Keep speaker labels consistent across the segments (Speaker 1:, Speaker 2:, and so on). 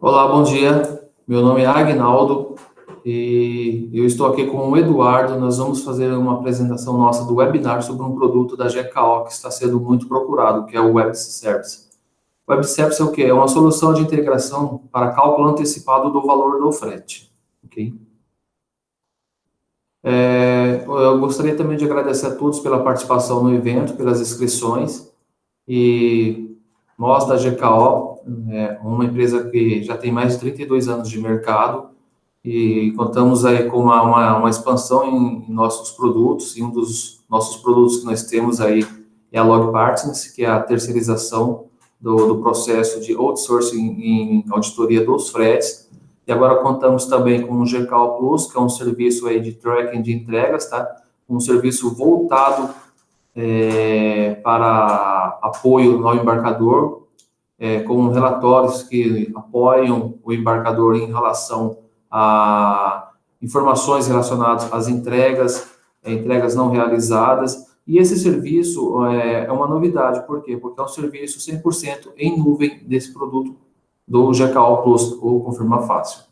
Speaker 1: Olá, bom dia. Meu nome é Agnaldo e eu estou aqui com o Eduardo. Nós vamos fazer uma apresentação nossa do webinar sobre um produto da GKO que está sendo muito procurado, que é o Web Service. O Web Service é o quê? É uma solução de integração para cálculo antecipado do valor do frete. Ok? Eu gostaria também de agradecer a todos pela participação no evento, pelas inscrições. E nós da GKO, uma empresa que já tem mais de 32 anos de mercado, e contamos aí com uma expansão em nossos produtos, e um dos nossos produtos que nós temos aí é a Log Partners, que é a terceirização do processo de outsourcing em auditoria dos fretes. E agora contamos também com o GKO Plus, que é um serviço aí de tracking de entregas, tá? Um serviço voltado para apoio ao embarcador, com relatórios que apoiam o embarcador em relação a informações relacionadas às entregas, entregas não realizadas. E esse serviço é uma novidade, por quê? Porque é um serviço 100% em nuvem desse produto do GKO Plus, ou Confirma Fácil.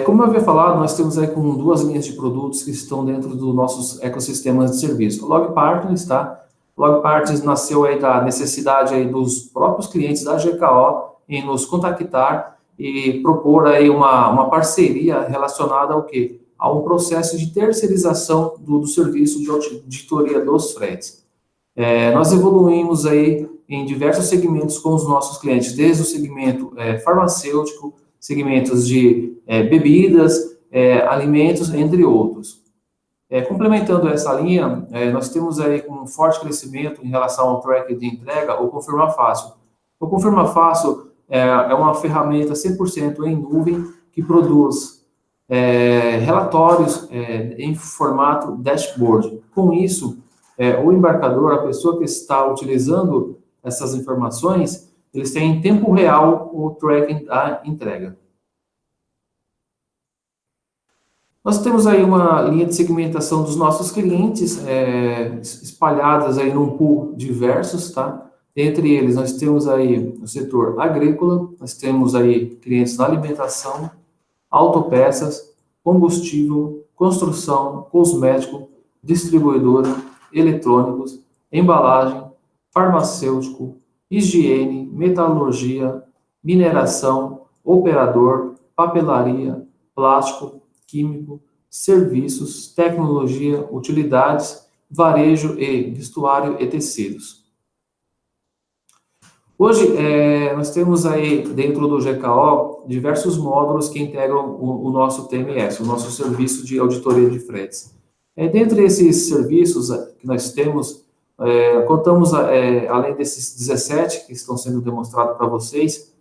Speaker 1: Como eu havia falado, nós temos aí com duas linhas de produtos que estão dentro dos nossos ecossistemas de serviço. O Log Partners, tá? O Log Partners nasceu aí da necessidade aí dos próprios clientes da GKO em nos contactar e propor aí uma parceria relacionada ao quê? A um processo de terceirização do serviço de auditoria dos fretes. Nós evoluímos aí em diversos segmentos com os nossos clientes, desde o segmento farmacêutico, segmentos de bebidas, alimentos, entre outros. Complementando essa linha, nós temos aí um forte crescimento em relação ao track de entrega, o Confirma Fácil. O Confirma Fácil é uma ferramenta 100% em nuvem que produz relatórios em formato dashboard. Com isso, o embarcador, a pessoa que está utilizando essas informações, eles têm em tempo real o tracking da entrega. Nós temos aí uma linha de segmentação dos nossos clientes, espalhadas aí num pool diversos, tá? Entre eles, nós temos aí o setor agrícola, nós temos aí clientes na alimentação, autopeças, combustível, construção, cosmético, distribuidora, eletrônicos, embalagem, farmacêutico, higiene, metalurgia, mineração, operador, papelaria, plástico, químico, serviços, tecnologia, utilidades, varejo e vestuário e tecidos. Hoje, nós temos aí, dentro do GKO, diversos módulos que integram o nosso TMS, o nosso Serviço de Auditoria de Fretes. Dentre esses serviços que nós temos, contamos, além desses 17 que estão sendo demonstrados para vocês,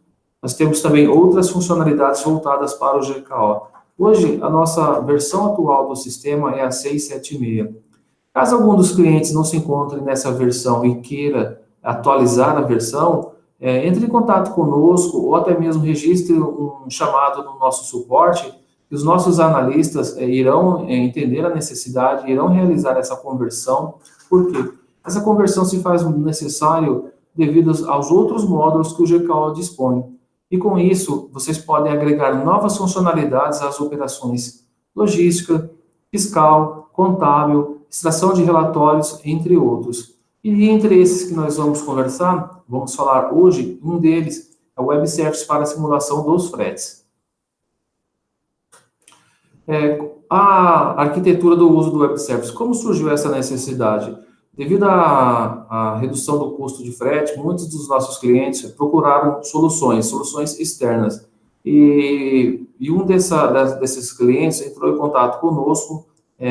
Speaker 1: nós temos também outras funcionalidades voltadas para o GKO. Hoje, a nossa versão atual do sistema é a 676. Caso algum dos clientes não se encontre nessa versão e queira atualizar a versão, entre em contato conosco ou até mesmo registre um chamado no nosso suporte, e os nossos analistas irão entender a necessidade, irão realizar essa conversão. Por quê? Essa conversão se faz necessário devido aos outros módulos que o GKO dispõe. E com isso, vocês podem agregar novas funcionalidades às operações logística, fiscal, contábil, extração de relatórios, entre outros. E entre esses que nós vamos conversar, vamos falar hoje, um deles é o Web Service para a simulação dos fretes. A arquitetura do uso do Web Service, como surgiu essa necessidade? Devido à redução do custo de frete, muitos dos nossos clientes procuraram soluções externas. E um desses clientes entrou em contato conosco,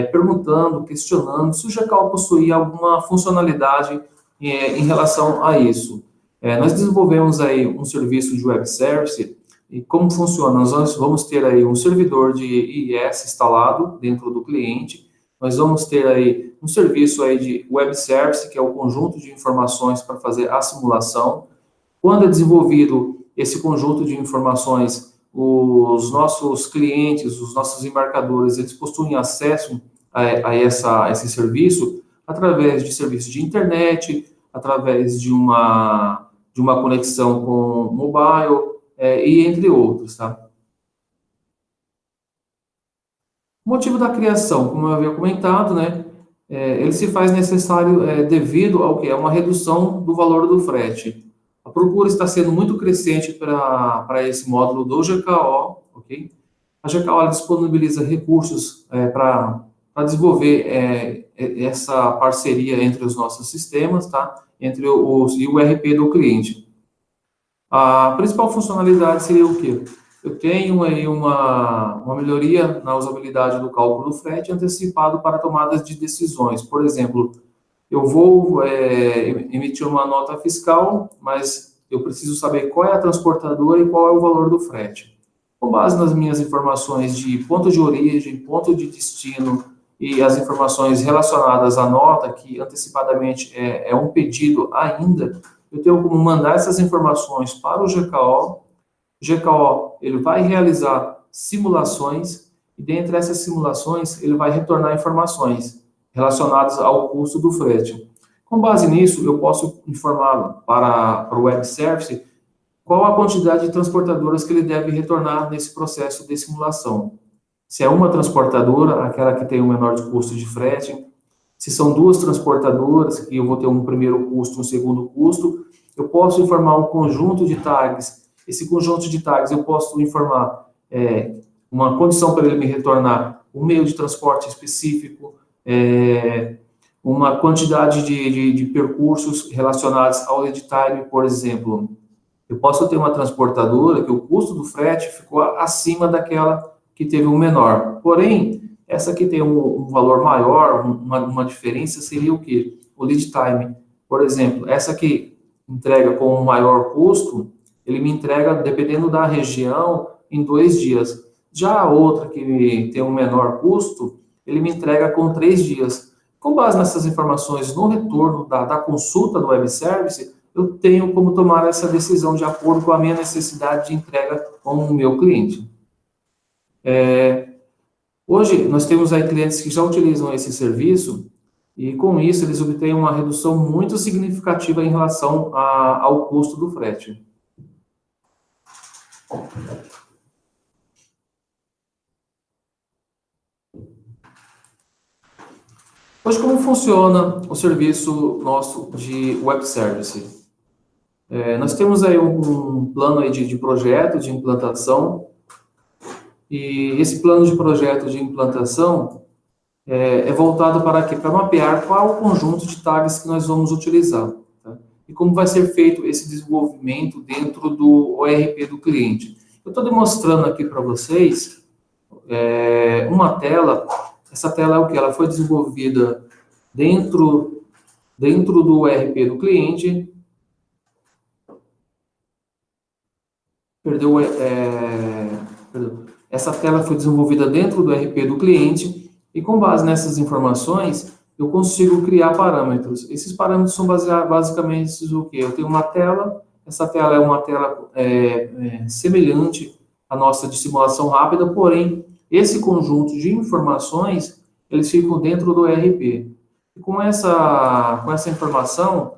Speaker 1: perguntando, questionando se o GKO possuía alguma funcionalidade em relação a isso. Nós desenvolvemos aí um serviço de Web Service. E como funciona? Nós vamos ter aí um servidor de IIS instalado dentro do cliente. Nós vamos ter aí um serviço aí de Web Service, que é o conjunto de informações para fazer a simulação. Quando é desenvolvido esse conjunto de informações, os nossos clientes, os nossos embarcadores, eles possuem acesso a esse serviço através de serviços de internet, através de uma de uma conexão com mobile, e entre outros, tá? O motivo da criação, como eu havia comentado, né, ele se faz necessário devido ao que? É uma redução do valor do frete. A procura está sendo muito crescente para esse módulo do GKO, ok? A GKO ela disponibiliza recursos para desenvolver essa parceria entre os nossos sistemas, tá? Entre e o RP do cliente. A principal funcionalidade seria o quê? Eu tenho aí uma melhoria na usabilidade do cálculo do frete antecipado para tomadas de decisões. Por exemplo, eu vou emitir uma nota fiscal, mas eu preciso saber qual é a transportadora e qual é o valor do frete. Com base nas minhas informações de ponto de origem, ponto de destino e as informações relacionadas à nota, que antecipadamente é um pedido ainda, eu tenho como mandar essas informações para o GKO. O GKO ele vai realizar simulações e dentre essas simulações ele vai retornar informações relacionadas ao custo do frete. Com base nisso, eu posso informar para o web service qual a quantidade de transportadoras que ele deve retornar nesse processo de simulação. Se é uma transportadora, aquela que tem o menor custo de frete, se são duas transportadoras, que eu vou ter um primeiro custo, um segundo custo, eu posso informar um conjunto de tags. Esse conjunto de tags eu posso informar uma condição para ele me retornar um meio de transporte específico, uma quantidade de percursos relacionados ao lead time, por exemplo. Eu posso ter uma transportadora que o custo do frete ficou acima daquela que teve um menor. Porém, essa que tem um valor maior, uma diferença, seria o quê? O lead time. Por exemplo, essa que entrega com um maior custo, ele me entrega, dependendo da região, em 2 dias. Já a outra que tem um menor custo, ele me entrega com 3 dias. Com base nessas informações, no retorno da consulta do web service, eu tenho como tomar essa decisão de acordo com a minha necessidade de entrega com o meu cliente. Hoje, nós temos aí clientes que já utilizam esse serviço e, com isso, eles obtêm uma redução muito significativa em relação ao custo do frete. Hoje, como funciona o serviço nosso de web service? Nós temos aí um plano aí de projeto, de implantação, e esse plano de projeto de implantação é voltado para quê? Para mapear qual o conjunto de tags que nós vamos utilizar, tá? E como vai ser feito esse desenvolvimento dentro do ORP do cliente. Eu estou demonstrando aqui para vocês uma tela. Essa tela é o que? Ela foi desenvolvida dentro do ORP do cliente. Perdão. Essa tela foi desenvolvida dentro do RP do cliente e, com base nessas informações, eu consigo criar parâmetros. Esses parâmetros são basicamente o quê? Eu tenho uma tela, essa tela é uma tela semelhante à nossa de simulação rápida, porém, esse conjunto de informações, eles ficam dentro do RP. E com essa informação,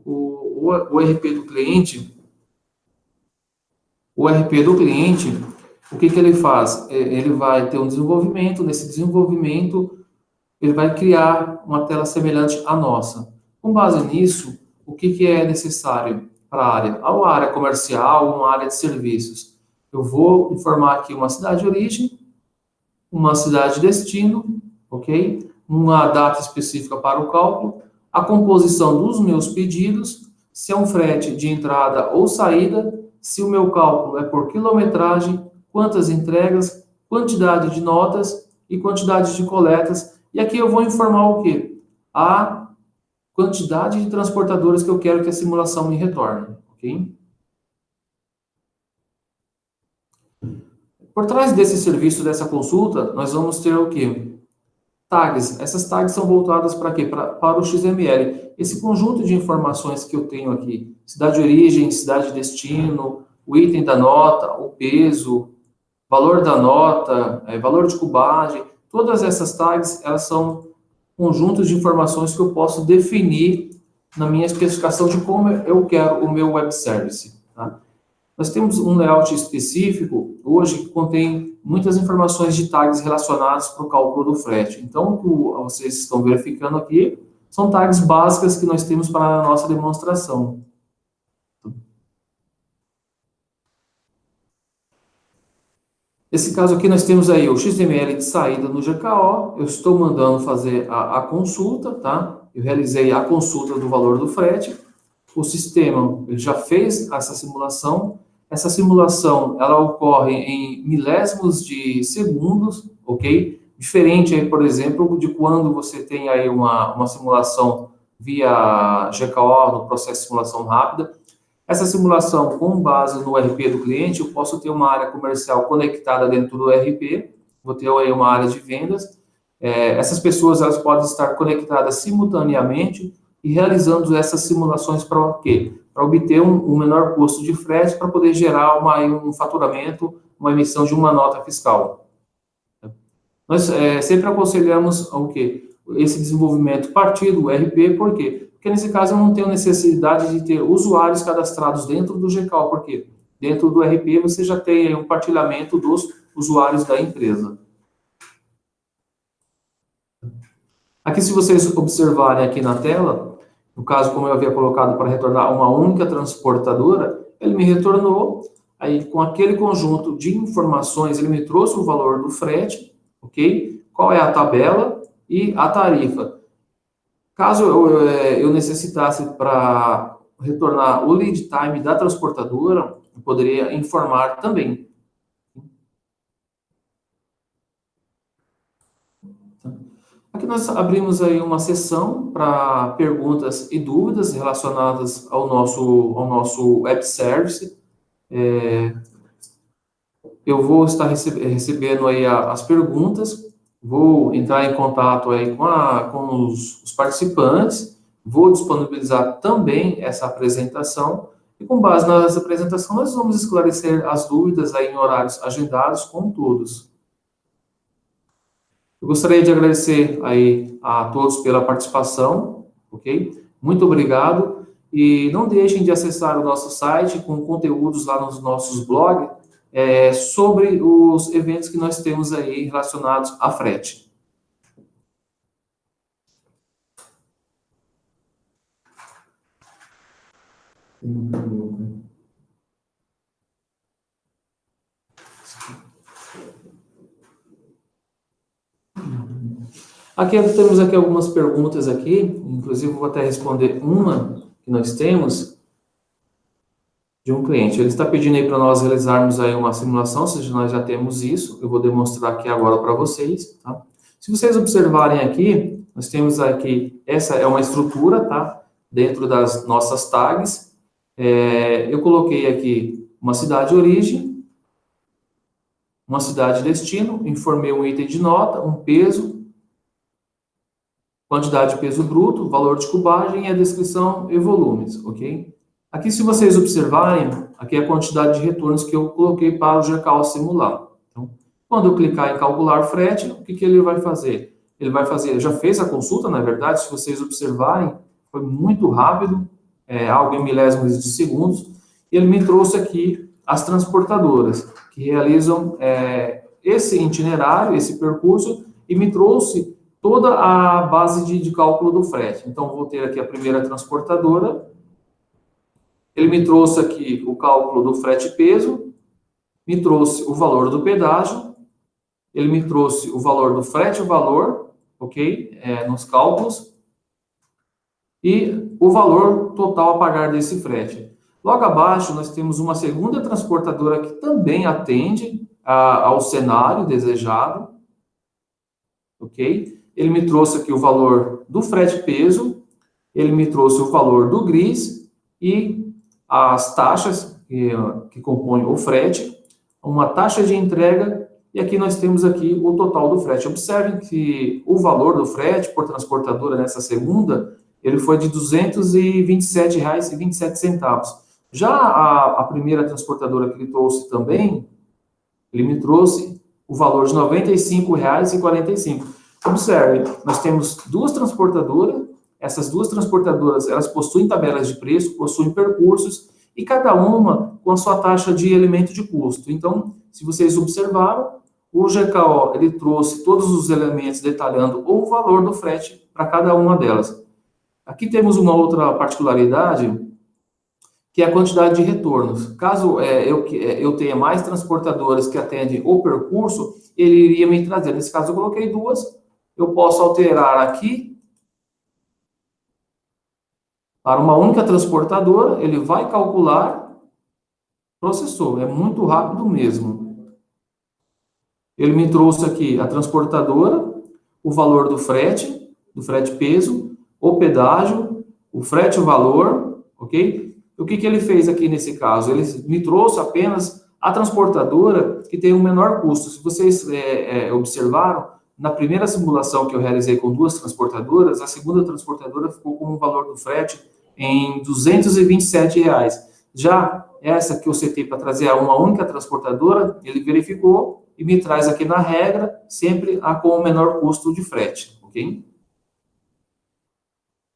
Speaker 1: o RP do cliente, o que ele faz? Ele vai ter um desenvolvimento, nesse desenvolvimento, ele vai criar uma tela semelhante à nossa. Com base nisso, o que é necessário para a área? A área comercial, uma área de serviços. Eu vou informar aqui uma cidade de origem, uma cidade de destino, ok? Uma data específica para o cálculo, a composição dos meus pedidos, se é um frete de entrada ou saída, se o meu cálculo é por quilometragem, quantas entregas, quantidade de notas e quantidade de coletas. E aqui eu vou informar o quê? A quantidade de transportadoras que eu quero que a simulação me retorne, ok? Por trás desse serviço, dessa consulta, nós vamos ter o quê? Tags. Essas tags são voltadas para quê? Para o XML. Esse conjunto de informações que eu tenho aqui, cidade de origem, cidade de destino, o item da nota, o peso, valor da nota, valor de cubagem, todas essas tags, elas são conjuntos de informações que eu posso definir na minha especificação de como eu quero o meu web service. Tá? Nós temos um layout específico, hoje, que contém muitas informações de tags relacionadas para o cálculo do frete. Então, o que vocês estão verificando aqui são tags básicas que nós temos para a nossa demonstração. Nesse caso aqui, nós temos aí o XML de saída no GKO, eu estou mandando fazer a consulta, tá? Eu realizei a consulta do valor do frete, o sistema ele já fez essa simulação ela ocorre em milésimos de segundos, ok? Diferente aí, por exemplo, de quando você tem aí uma simulação via GKO, no processo de simulação rápida. Essa simulação, com base no RP do cliente, eu posso ter uma área comercial conectada dentro do RP, vou ter aí uma área de vendas. Essas pessoas elas podem estar conectadas simultaneamente e realizando essas simulações para o quê? Para obter um menor custo de frete, para poder gerar um faturamento, uma emissão de uma nota fiscal. Nós sempre aconselhamos o quê? Esse desenvolvimento partir do RP, por quê? Porque nesse caso eu não tenho necessidade de ter usuários cadastrados dentro do GKO, porque dentro do RP você já tem um partilhamento dos usuários da empresa. Aqui, se vocês observarem aqui na tela, no caso, como eu havia colocado para retornar uma única transportadora, ele me retornou, aí com aquele conjunto de informações, ele me trouxe o valor do frete, ok? Qual é a tabela e a tarifa. Caso eu necessitasse para retornar o lead time da transportadora, eu poderia informar também. Aqui nós abrimos aí uma seção para perguntas e dúvidas relacionadas ao nosso web service. Eu vou estar recebendo aí as perguntas. Vou entrar em contato aí com os participantes, vou disponibilizar também essa apresentação, e com base nessa apresentação nós vamos esclarecer as dúvidas aí em horários agendados com todos. Eu gostaria de agradecer aí a todos pela participação, ok? Muito obrigado, e não deixem de acessar o nosso site com conteúdos lá nos nossos blogs, sobre os eventos que nós temos aí relacionados a frete. Aqui temos aqui algumas perguntas aqui, inclusive vou até responder uma que nós temos de um cliente. Ele está pedindo aí para nós realizarmos aí uma simulação, ou seja, nós já temos isso, eu vou demonstrar aqui agora para vocês, tá? Se vocês observarem aqui, nós temos aqui, essa é uma estrutura, tá? Dentro das nossas tags, eu coloquei aqui uma cidade origem, uma cidade destino, informei um item de nota, um peso, quantidade de peso bruto, valor de cubagem e a descrição e volumes, ok? Aqui, se vocês observarem, aqui é a quantidade de retornos que eu coloquei para o GKO simular. Então, quando eu clicar em calcular frete, o que ele vai fazer? Ele vai fazer, já fez a consulta, na verdade, se vocês observarem, foi muito rápido, algo em milésimos de segundos, e ele me trouxe aqui as transportadoras, que realizam esse itinerário, esse percurso, e me trouxe toda a base de cálculo do frete. Então, vou ter aqui a primeira transportadora. Ele me trouxe aqui o cálculo do frete peso, me trouxe o valor do pedágio, ele me trouxe o valor do frete valor, ok? Nos cálculos, e o valor total a pagar desse frete. Logo abaixo, nós temos uma segunda transportadora que também atende ao cenário desejado, ok? Ele me trouxe aqui o valor do frete peso, ele me trouxe o valor do gris e as taxas que compõem o frete, uma taxa de entrega, e aqui nós temos aqui o total do frete. Observem que o valor do frete por transportadora nessa segunda, ele foi de R$ 227,27. Já a primeira transportadora que ele trouxe também, ele me trouxe o valor de R$ 95,45. Observe, nós temos duas transportadoras, essas duas transportadoras, elas possuem tabelas de preço, possuem percursos, e cada uma com a sua taxa de elemento de custo. Então, se vocês observaram, o GKO, ele trouxe todos os elementos detalhando o valor do frete para cada uma delas. Aqui temos uma outra particularidade, que é a quantidade de retornos. Caso eu tenha mais transportadoras que atendem o percurso, ele iria me trazer. Nesse caso, eu coloquei duas, eu posso alterar aqui para uma única transportadora, ele vai calcular, processou, é muito rápido mesmo. Ele me trouxe aqui a transportadora, o valor do frete peso, o pedágio, o frete, o valor, ok? O que ele fez aqui nesse caso? Ele me trouxe apenas a transportadora que tem o menor custo. Se vocês observaram, na primeira simulação que eu realizei com duas transportadoras, a segunda transportadora ficou com um valor do frete em R$ 227. Já essa que eu setei para trazer a uma única transportadora, ele verificou e me traz aqui na regra, sempre a com o menor custo de frete, ok?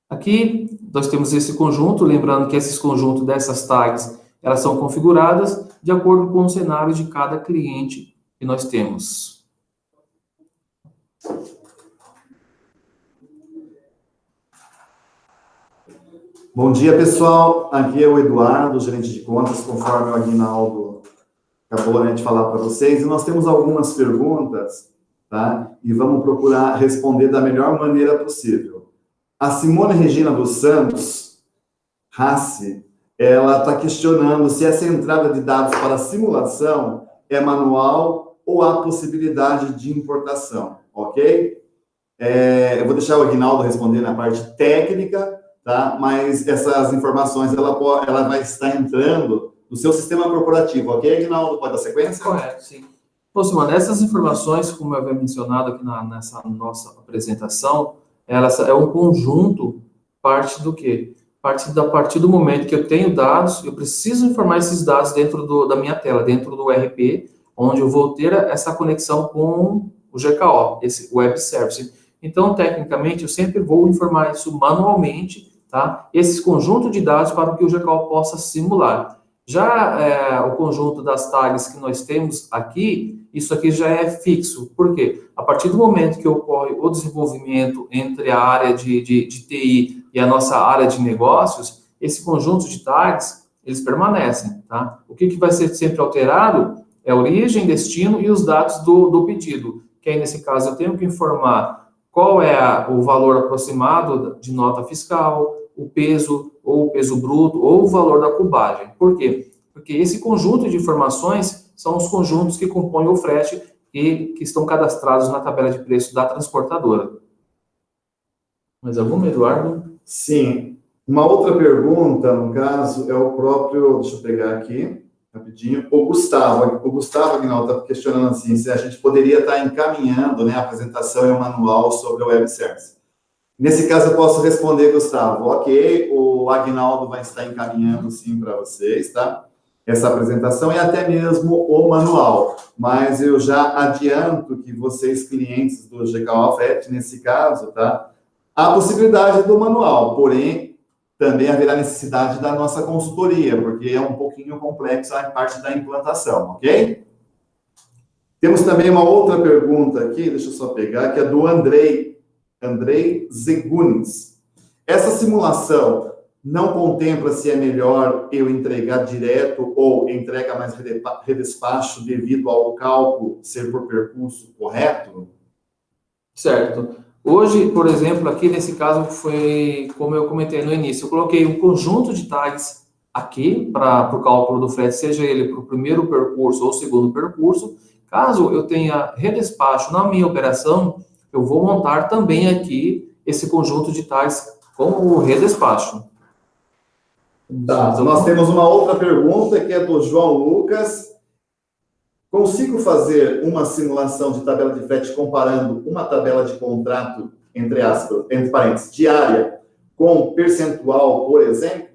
Speaker 1: Aqui, nós temos esse conjunto, lembrando que esses conjuntos dessas tags, elas são configuradas de acordo com o cenário de cada cliente que nós temos.
Speaker 2: Bom dia, pessoal. Aqui é o Eduardo, gerente de contas, conforme o Aguinaldo acabou de falar para vocês. E nós temos algumas perguntas, tá? E vamos procurar responder da melhor maneira possível. A Simone Regina dos Santos, Rassi, ela está questionando se essa entrada de dados para simulação é manual ou há possibilidade de importação, ok? Eu vou deixar o Aguinaldo responder na parte técnica, tá? Mas essas informações, ela vai estar entrando no seu sistema corporativo, ok, Aguinaldo? Pode dar sequência?
Speaker 1: Correto, sim. Bom, Simone, essas informações, como eu havia mencionado aqui nessa nossa apresentação, elas é um conjunto, parte do quê? A partir do momento que eu tenho dados, eu preciso informar esses dados dentro da minha tela, dentro do ERP, onde eu vou ter essa conexão com o GKO, esse Web Service. Então, tecnicamente, eu sempre vou informar isso manualmente, tá? Esse conjunto de dados para que o GKO possa simular. Já o conjunto das tags que nós temos aqui, isso aqui já é fixo. Por quê? A partir do momento que ocorre o desenvolvimento entre a área de TI e a nossa área de negócios, esse conjunto de tags, eles permanecem, tá? O que vai ser sempre alterado é a origem, destino e os dados do pedido. Que aí, nesse caso, eu tenho que informar qual é o valor aproximado de nota fiscal, o peso, ou o peso bruto, ou o valor da cubagem. Por quê? Porque esse conjunto de informações são os conjuntos que compõem o frete e que estão cadastrados na tabela de preço da transportadora. Mais alguma, Eduardo?
Speaker 2: Sim. Uma outra pergunta, no caso, é o próprio... Deixa eu pegar aqui, rapidinho. O Gustavo, Aguinaldo, está questionando assim, se a gente poderia estar encaminhando, né, a apresentação e o manual sobre o Web Service. Nesse caso, eu posso responder, Gustavo. Ok, o Aguinaldo vai estar encaminhando, sim, para vocês, tá? Essa apresentação e até mesmo o manual. Mas eu já adianto que vocês, clientes do GKO Frete, nesse caso, tá? Há possibilidade do manual, porém, também haverá necessidade da nossa consultoria, porque é um pouquinho complexa a parte da implantação, ok? Temos também uma outra pergunta aqui, deixa eu só pegar, que é do Andrei Zegunes. Essa simulação não contempla se é melhor eu entregar direto ou entrega mais redespacho devido ao cálculo ser por percurso correto?
Speaker 1: Certo. Hoje, por exemplo, aqui nesse caso foi, como eu comentei no início, eu coloquei um conjunto de tags aqui para o cálculo do frete, seja ele para o primeiro percurso ou segundo percurso. Caso eu tenha redespacho na minha operação, eu vou montar também aqui esse conjunto de tags com o redespacho.
Speaker 2: Tá, nós temos uma outra pergunta que é do João Lucas. Consigo fazer uma simulação de tabela de frete comparando uma tabela de contrato, entre aspas, entre parênteses, diária, com percentual, por exemplo?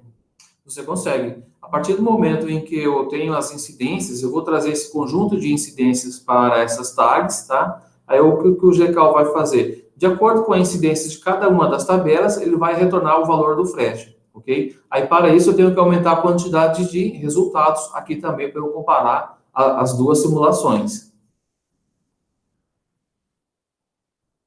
Speaker 1: Você consegue. A partir do momento em que eu tenho as incidências, eu vou trazer esse conjunto de incidências para essas tags, tá? Aí o que o GKO vai fazer? de acordo com a incidência de cada uma das tabelas, ele vai retornar o valor do frete, ok? Aí, para isso, eu tenho que aumentar a quantidade de resultados aqui também, para eu comparar as duas simulações.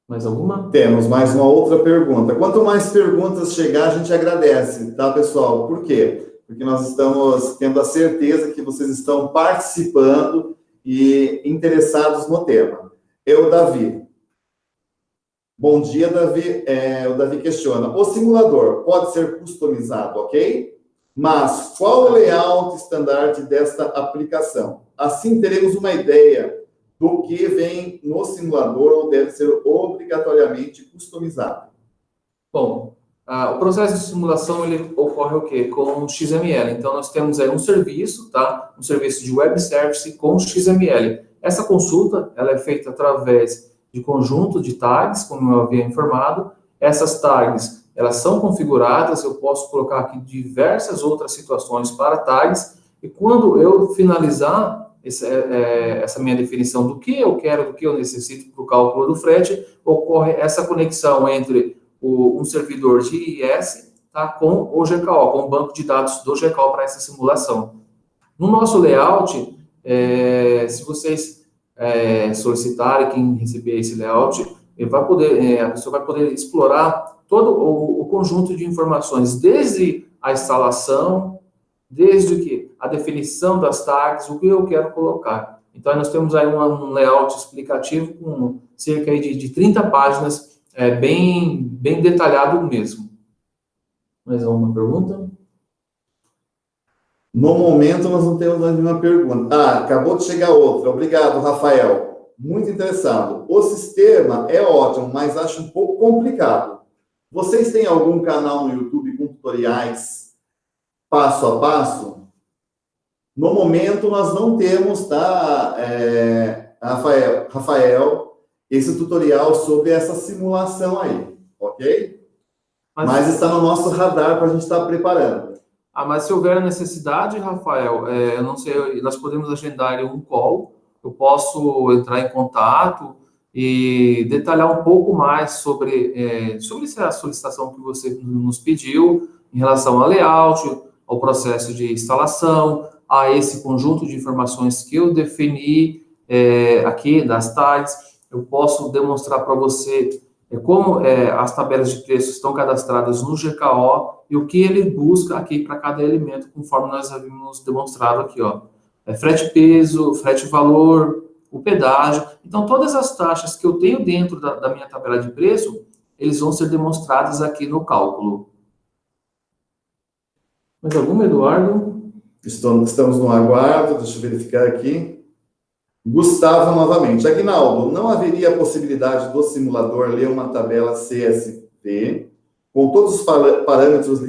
Speaker 1: Mais alguma?
Speaker 2: Temos mais uma outra pergunta. Quanto mais perguntas chegar, a gente agradece, tá, pessoal? Por quê? Porque nós estamos tendo a certeza que vocês estão participando e interessados no tema. Davi. Bom dia, Davi. O Davi questiona. O simulador pode ser customizado, ok? Mas qual o layout standard desta aplicação? Assim teremos uma ideia do que vem no simulador ou deve ser obrigatoriamente customizado.
Speaker 1: Bom, o processo de simulação, ele ocorre o quê? Com XML. Então, nós temos aí um serviço, tá? Um serviço de web service com XML. Essa consulta, ela é feita através de conjunto de tags, como eu havia informado. Essas tags, elas são configuradas, eu posso colocar aqui diversas outras situações para tags, e quando eu finalizar essa minha definição do que eu quero, do que eu necessito para o cálculo do frete, ocorre essa conexão entre um servidor de IIS, tá, com o GKO, com o banco de dados do GKO para essa simulação. No nosso layout, se vocês solicitarem, quem receber esse layout, a pessoa vai poder explorar todo o conjunto de informações, desde a instalação, desde a definição das tags, o que eu quero colocar. Então, nós temos aí um layout explicativo com cerca de 30 páginas, bem detalhado mesmo. Mais alguma pergunta?
Speaker 2: No momento, nós não temos mais nenhuma pergunta. Acabou de chegar outra. Obrigado, Rafael. Muito interessado. O sistema é ótimo, mas acho um pouco complicado. Vocês têm algum canal no YouTube com tutoriais passo a passo? No momento, nós não temos, tá, Rafael, esse tutorial sobre essa simulação aí, ok? Mas está no nosso radar para a gente estar preparando.
Speaker 1: Mas se houver necessidade, Rafael, eu não sei, nós podemos agendar um call, eu posso entrar em contato e detalhar um pouco mais sobre essa solicitação que você nos pediu em relação ao layout, ao processo de instalação, a esse conjunto de informações que eu defini aqui das tags. Eu posso demonstrar para você como as tabelas de preços estão cadastradas no GKO e o que ele busca aqui para cada elemento, conforme nós havíamos demonstrado aqui, ó. Frete peso, frete valor, o pedágio. Então, todas as taxas que eu tenho dentro da minha tabela de preço, eles vão ser demonstrados aqui no cálculo. Mais alguma, Eduardo?
Speaker 2: Estamos no aguardo, deixa eu verificar aqui. Gustavo, novamente. Aguinaldo, não haveria a possibilidade do simulador ler uma tabela CSV com todos os parâmetros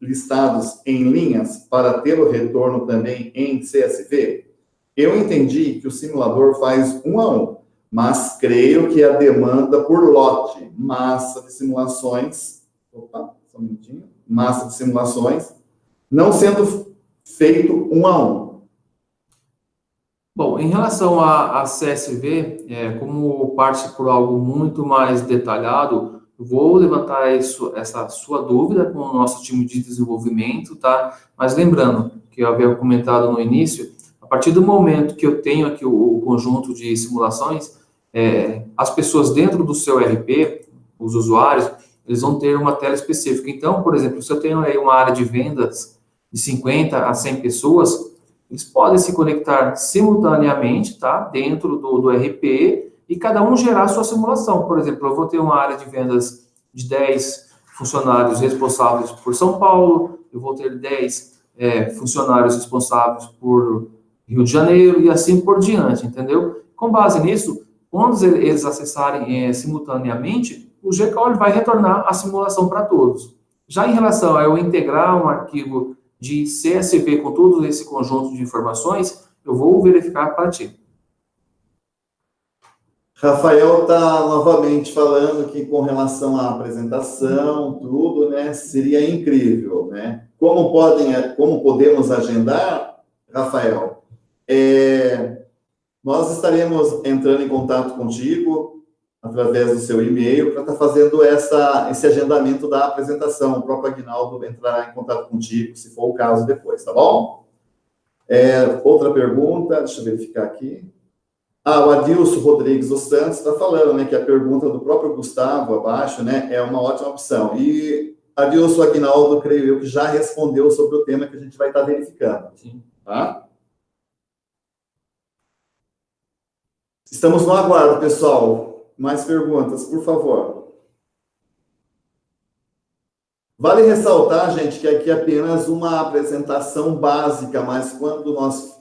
Speaker 2: listados em linhas para ter o retorno também em CSV? Eu entendi que o simulador faz 1 a 1, mas creio que a demanda por lote, massa de simulações, não sendo feito 1 a 1.
Speaker 1: Bom, em relação a CSV, como parte por algo muito mais detalhado, eu vou levantar essa sua dúvida com o nosso time de desenvolvimento, tá? Mas lembrando, que eu havia comentado no início, a partir do momento que eu tenho aqui o conjunto de simulações, as pessoas dentro do seu RP, os usuários, eles vão ter uma tela específica. Então, por exemplo, se eu tenho aí uma área de vendas de 50 a 100 pessoas, eles podem se conectar simultaneamente, tá? Dentro do RP e cada um gerar a sua simulação. Por exemplo, eu vou ter uma área de vendas de 10 funcionários responsáveis por São Paulo, eu vou ter 10 funcionários responsáveis por Rio de Janeiro e assim por diante, entendeu? Com base nisso, quando eles acessarem simultaneamente, o GKO vai retornar a simulação para todos. Já em relação a eu integrar um arquivo de CSV com todo esse conjunto de informações, eu vou verificar para ti.
Speaker 2: Rafael está novamente falando que com relação à apresentação, tudo, né, seria incrível, né? Como podemos agendar, Rafael? Nós estaremos entrando em contato contigo através do seu e-mail para estar fazendo esse agendamento da apresentação. O próprio Aguinaldo entrará em contato contigo, se for o caso, depois, tá bom? Outra pergunta, deixa eu verificar aqui. O Adilson Rodrigues dos Santos está falando, né, que a pergunta do próprio Gustavo abaixo, né, é uma ótima opção. E Adilson, Aguinaldo, creio eu, que já respondeu sobre o tema que a gente vai estar verificando.
Speaker 1: Sim.
Speaker 2: Tá? Estamos no aguardo, pessoal. Mais perguntas, por favor. Vale ressaltar, gente, que aqui é apenas uma apresentação básica, mas quando nós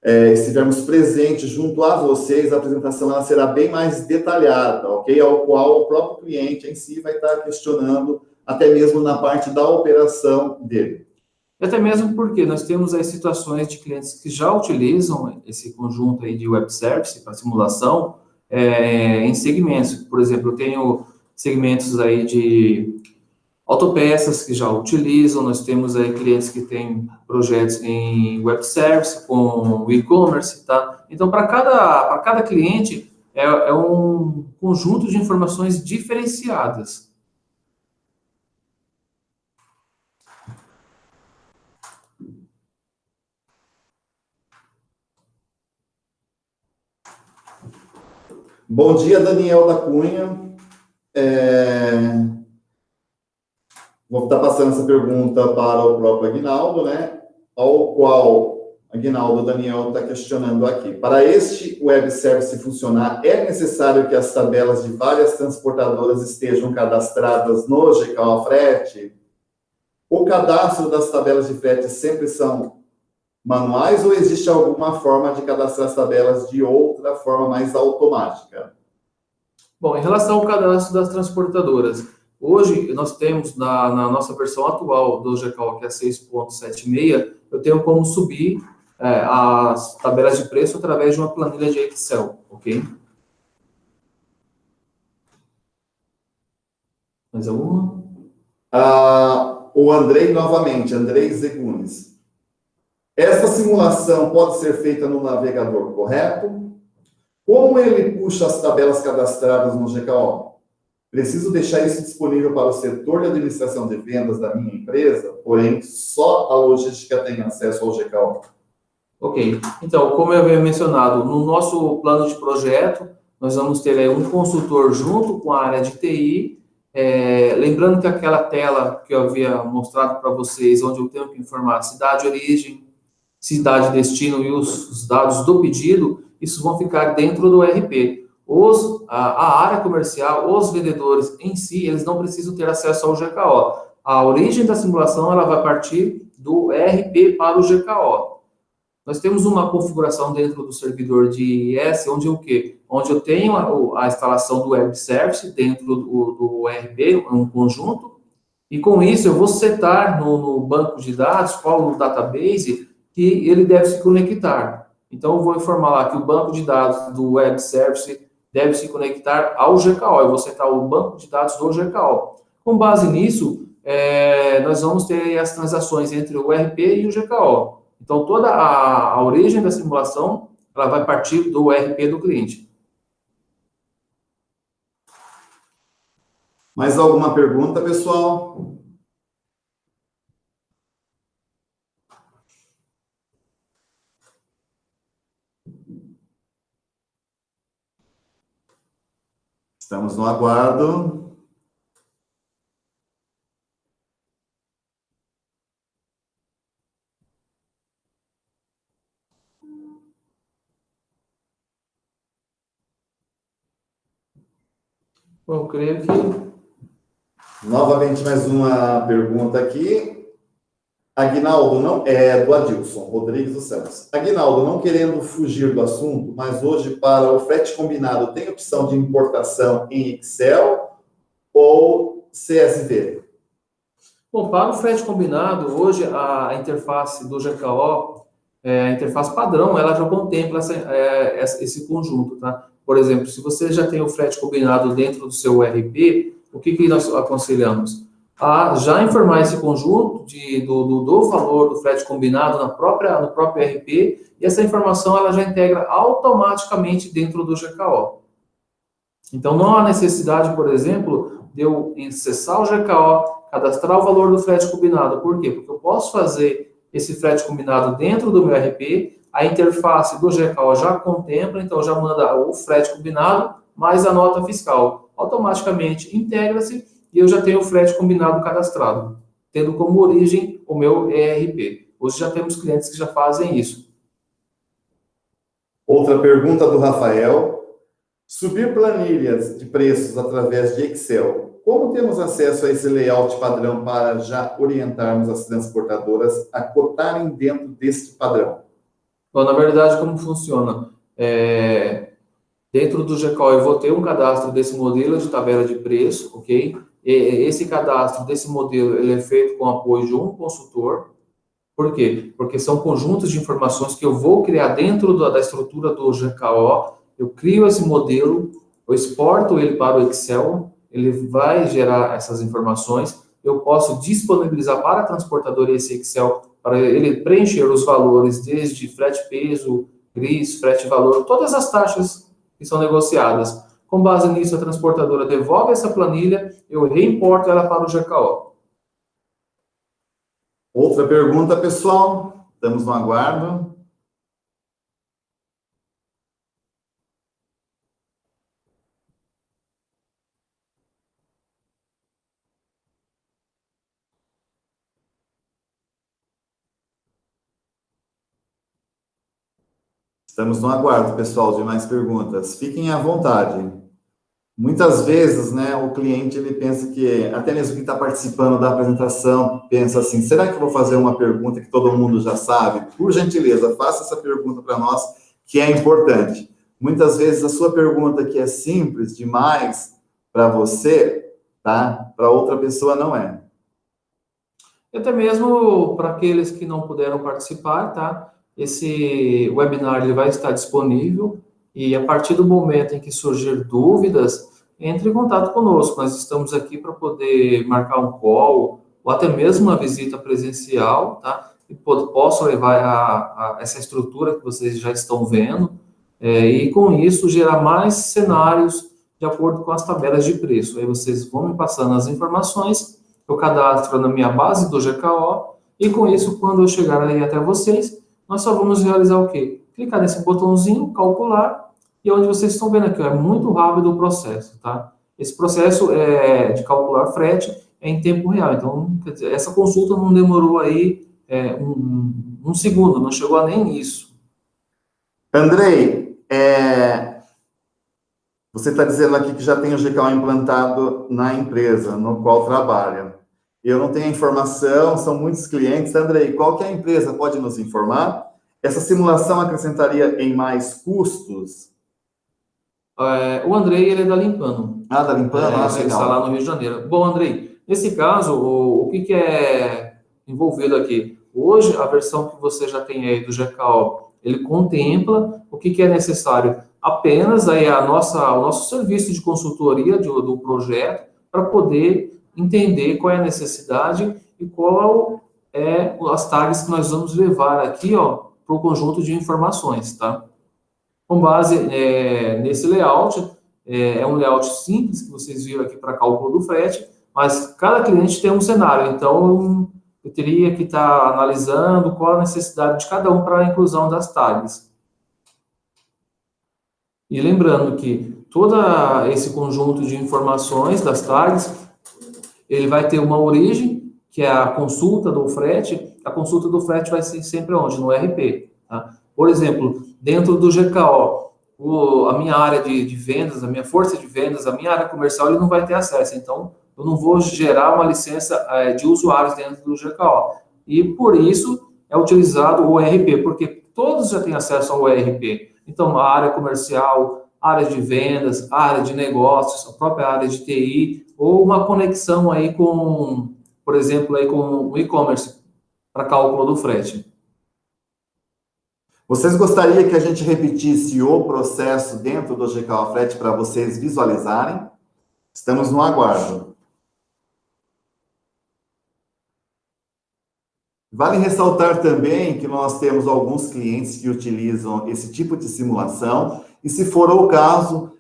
Speaker 2: estivermos presentes junto a vocês, a apresentação ela será bem mais detalhada, ok? Ao qual o próprio cliente em si vai estar questionando, até mesmo na parte da operação dele.
Speaker 1: Até mesmo porque nós temos aí situações de clientes que já utilizam esse conjunto aí de web service para simulação em segmentos. Por exemplo, eu tenho segmentos aí de autopeças que já utilizam, nós temos aí clientes que têm projetos em web service, com e-commerce, tá? Então, para cada cliente, é um conjunto de informações diferenciadas.
Speaker 2: Bom dia, Daniel da Cunha. Vou estar passando essa pergunta para o próprio Aguinaldo, né? Ao qual Aguinaldo Daniel está questionando aqui. Para este web service funcionar, é necessário que as tabelas de várias transportadoras estejam cadastradas no GKO Frete? O cadastro das tabelas de frete sempre são manuais ou existe alguma forma de cadastrar as tabelas de outra forma mais automática?
Speaker 1: Bom, em relação ao cadastro das transportadoras, hoje nós temos na nossa versão atual do GKO, que é 6.76, eu tenho como subir as tabelas de preço através de uma planilha de Excel, ok? Mais alguma?
Speaker 2: O Andrei, novamente, Andrei Zegunes. Essa simulação pode ser feita no navegador correto? Como ele puxa as tabelas cadastradas no GKO? Preciso deixar isso disponível para o setor de administração de vendas da minha empresa, porém, só a logística tem acesso ao GKO.
Speaker 1: Ok. Então, como eu havia mencionado, no nosso plano de projeto, nós vamos ter aí um consultor junto com a área de TI, lembrando que aquela tela que eu havia mostrado para vocês, onde eu tenho que informar cidade de origem, cidade de destino e os dados do pedido, isso vão ficar dentro do RP. A área comercial, os vendedores em si, eles não precisam ter acesso ao GKO. A origem da simulação, ela vai partir do RP para o GKO. Nós temos uma configuração dentro do servidor de IS, onde o quê? Onde eu tenho a instalação do web service dentro do RP, um conjunto, e com isso eu vou setar no banco de dados, qual o database, que ele deve se conectar. Então, eu vou informar lá que o banco de dados do web service deve se conectar ao GKO. Eu vou setar o banco de dados do GKO. Com base nisso, nós vamos ter as transações entre o RP e o GKO. Então, toda a origem da simulação, ela vai partir do RP do cliente.
Speaker 2: Mais alguma pergunta, pessoal? Estamos no aguardo.
Speaker 1: Bom, eu creio que...
Speaker 2: Novamente, mais uma pergunta aqui. Aguinaldo, do Adilson Rodrigues dos Santos. Aguinaldo, não querendo fugir do assunto, mas hoje para o frete combinado tem opção de importação em Excel ou CSV?
Speaker 1: Bom, para o frete combinado, hoje a interface do GKO, a interface padrão, ela já contempla esse conjunto, tá? Por exemplo, se você já tem o frete combinado dentro do seu ERP, o que nós aconselhamos? A já informar esse conjunto do valor do frete combinado no próprio ERP, e essa informação ela já integra automaticamente dentro do GKO. Então, não há necessidade, por exemplo, de eu acessar o GKO, cadastrar o valor do frete combinado. Por quê? Porque eu posso fazer esse frete combinado dentro do meu RP, a interface do GKO já contempla, então já manda o frete combinado mais a nota fiscal. Automaticamente integra-se e eu já tenho o frete combinado cadastrado, tendo como origem o meu ERP. Hoje já temos clientes que já fazem isso.
Speaker 2: Outra pergunta do Rafael. Subir planilhas de preços através de Excel. Como temos acesso a esse layout padrão para já orientarmos as transportadoras a cotarem dentro deste padrão?
Speaker 1: Bom, na verdade, como funciona? Dentro do GCOL, eu vou ter um cadastro desse modelo de tabela de preço, ok? E esse cadastro desse modelo, ele é feito com apoio de um consultor. Por quê? Porque são conjuntos de informações que eu vou criar dentro da estrutura do GKO, eu crio esse modelo, eu exporto ele para o Excel, ele vai gerar essas informações, eu posso disponibilizar para a transportadora esse Excel para ele preencher os valores desde frete peso, gris, frete valor, todas as taxas que são negociadas. Com base nisso, a transportadora devolve essa planilha, eu reimporto ela para o GKO.
Speaker 2: Outra pergunta, pessoal. Estamos no aguardo. Estamos no aguardo, pessoal, de mais perguntas. Fiquem à vontade. Muitas vezes, né, o cliente ele pensa que, até mesmo quem está participando da apresentação, pensa assim: será que eu vou fazer uma pergunta que todo mundo já sabe? Por gentileza, faça essa pergunta para nós, que é importante. Muitas vezes a sua pergunta que é simples demais para você, tá? Para outra pessoa não é.
Speaker 1: E até mesmo para aqueles que não puderam participar, tá? Esse webinar ele vai estar disponível e a partir do momento em que surgir dúvidas, entre em contato conosco. Nós estamos aqui para poder marcar um call ou até mesmo uma visita presencial, tá? E posso levar essa estrutura que vocês já estão vendo e com isso gerar mais cenários de acordo com as tabelas de preço. Aí vocês vão me passando as informações, eu cadastro na minha base do GKO, e com isso, quando eu chegar aí até vocês, nós só vamos realizar o quê? Clicar nesse botãozinho, calcular, e onde vocês estão vendo aqui, ó, é muito rápido o processo, tá? Esse processo de calcular frete é em tempo real, então, quer dizer, essa consulta não demorou aí um segundo, não chegou a nem isso.
Speaker 2: Andrei, você está dizendo aqui que já tem o GKO implantado na empresa no qual trabalha. Eu não tenho a informação, são muitos clientes. Andrei, qual que é a empresa? Pode nos informar? Essa simulação acrescentaria em mais custos?
Speaker 1: O Andrei, ele é da Limpano.
Speaker 2: Da Limpano?
Speaker 1: Ele está lá no Rio de Janeiro. Bom, Andrei, nesse caso, o que é envolvido aqui? Hoje, a versão que você já tem aí do GKO, ele contempla o que é necessário apenas aí o nosso serviço de consultoria do projeto para poder entender qual é a necessidade e qual é as tags que nós vamos levar aqui, ó, para o conjunto de informações, tá? Com base nesse layout, é um layout simples que vocês viram aqui para cálculo do frete, mas cada cliente tem um cenário, então eu teria que estar analisando qual a necessidade de cada um para a inclusão das tags. E lembrando que todo esse conjunto de informações das tags, ele vai ter uma origem, que é a consulta do frete. A consulta do frete vai ser sempre onde? No RP. Tá? Por exemplo, dentro do GKO, a minha área de vendas, a minha força de vendas, a minha área comercial, ele não vai ter acesso. Então, eu não vou gerar uma licença de usuários dentro do GKO. E por isso é utilizado o ERP, porque todos já têm acesso ao ERP. Então, a área comercial, área de vendas, área de negócios, a própria área de TI, ou uma conexão aí com, por exemplo, aí com o e-commerce para cálculo do frete.
Speaker 2: Vocês gostariam que a gente repetisse o processo dentro do GKO Frete para vocês visualizarem? Estamos no aguardo. Vale ressaltar também que nós temos alguns clientes que utilizam esse tipo de simulação, e se for o caso,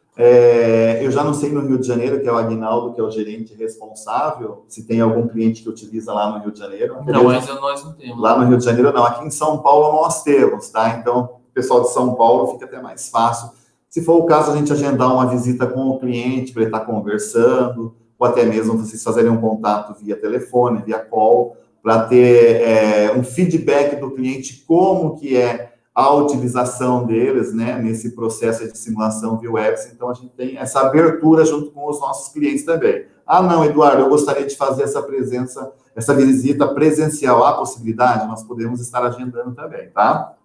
Speaker 2: Eu já não sei no Rio de Janeiro, que é o Aguinaldo, que é o gerente responsável, se tem algum cliente que utiliza lá no Rio de Janeiro.
Speaker 1: Não, ainda nós não temos.
Speaker 2: Lá no Rio de Janeiro, não. Aqui em São Paulo nós temos, tá? Então, o pessoal de São Paulo fica até mais fácil. Se for o caso, a gente agendar uma visita com o cliente para ele estar conversando, ou até mesmo vocês fazerem um contato via telefone, via call, para ter um feedback do cliente, como que é a utilização deles, né, nesse processo de simulação via webs. Então, a gente tem essa abertura junto com os nossos clientes também. Ah, não, Eduardo, eu gostaria de fazer essa visita presencial. Há possibilidade? Nós podemos estar agendando também, tá?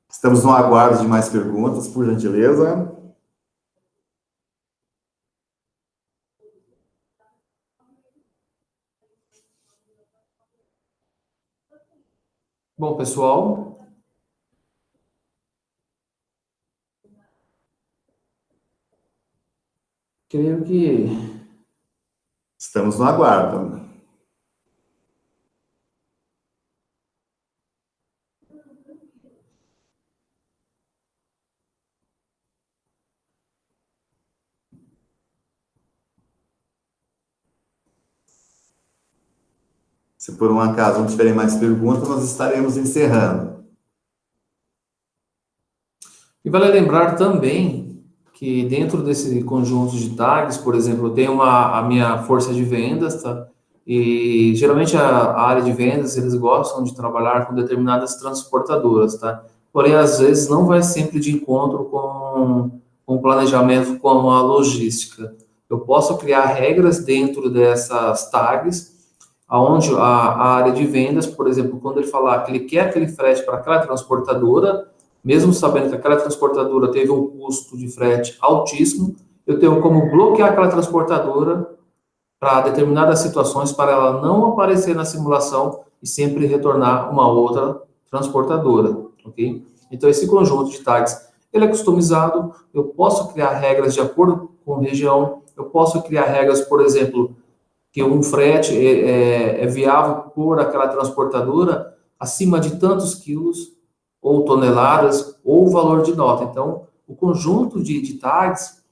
Speaker 2: Estamos no aguardo de mais perguntas, por gentileza.
Speaker 1: Bom, pessoal, creio que
Speaker 2: estamos no aguardo. Se por um acaso não tiverem mais perguntas, nós estaremos encerrando.
Speaker 1: E vale lembrar também que dentro desse conjunto de tags, por exemplo, eu tenho a minha força de vendas, tá? E geralmente a área de vendas, eles gostam de trabalhar com determinadas transportadoras, tá? Porém, às vezes não vai sempre de encontro com o planejamento como a logística. Eu posso criar regras dentro dessas tags, aonde a área de vendas, por exemplo, quando ele falar que ele quer aquele frete para aquela transportadora, mesmo sabendo que aquela transportadora teve um custo de frete altíssimo, eu tenho como bloquear aquela transportadora para determinadas situações, para ela não aparecer na simulação e sempre retornar uma outra transportadora, ok? Então, esse conjunto de tags, ele é customizado, eu posso criar regras de acordo com região, eu posso criar regras, por exemplo, que um frete é viável por aquela transportadora acima de tantos quilos, ou toneladas, ou valor de nota. Então, o conjunto de tags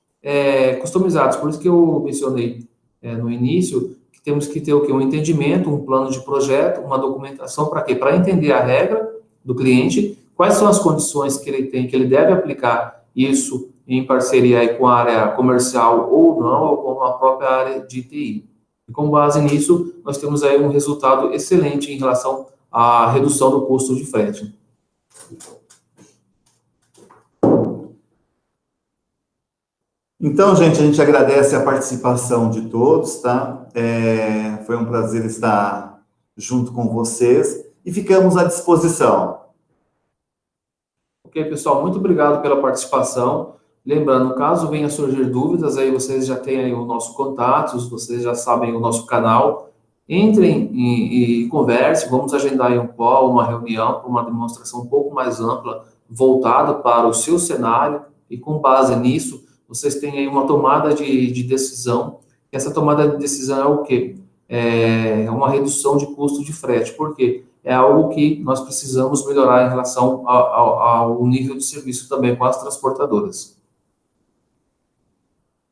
Speaker 1: customizados, por isso que eu mencionei no início, que temos que ter o quê? Um entendimento, um plano de projeto, uma documentação, para quê? Para entender a regra do cliente, quais são as condições que ele tem, que ele deve aplicar isso em parceria aí com a área comercial ou não, ou com a própria área de TI. E com base nisso, nós temos aí um resultado excelente em relação à redução do custo de frete.
Speaker 2: Então, gente, a gente agradece a participação de todos, tá? Foi um prazer estar junto com vocês e ficamos à disposição.
Speaker 1: Ok, pessoal, muito obrigado pela participação. Lembrando, caso venha a surgir dúvidas, aí vocês já têm aí o nosso contato, vocês já sabem o nosso canal. Entrem e conversem, vamos agendar aí um call, uma reunião, para uma demonstração um pouco mais ampla, voltada para o seu cenário, e com base nisso, vocês têm aí uma tomada de decisão. Essa tomada de decisão é o quê? É uma redução de custo de frete, por quê? É algo que nós precisamos melhorar em relação ao nível de serviço também com as transportadoras.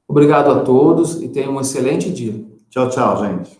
Speaker 1: Obrigado a todos e tenham um excelente dia.
Speaker 2: Tchau, tchau, gente.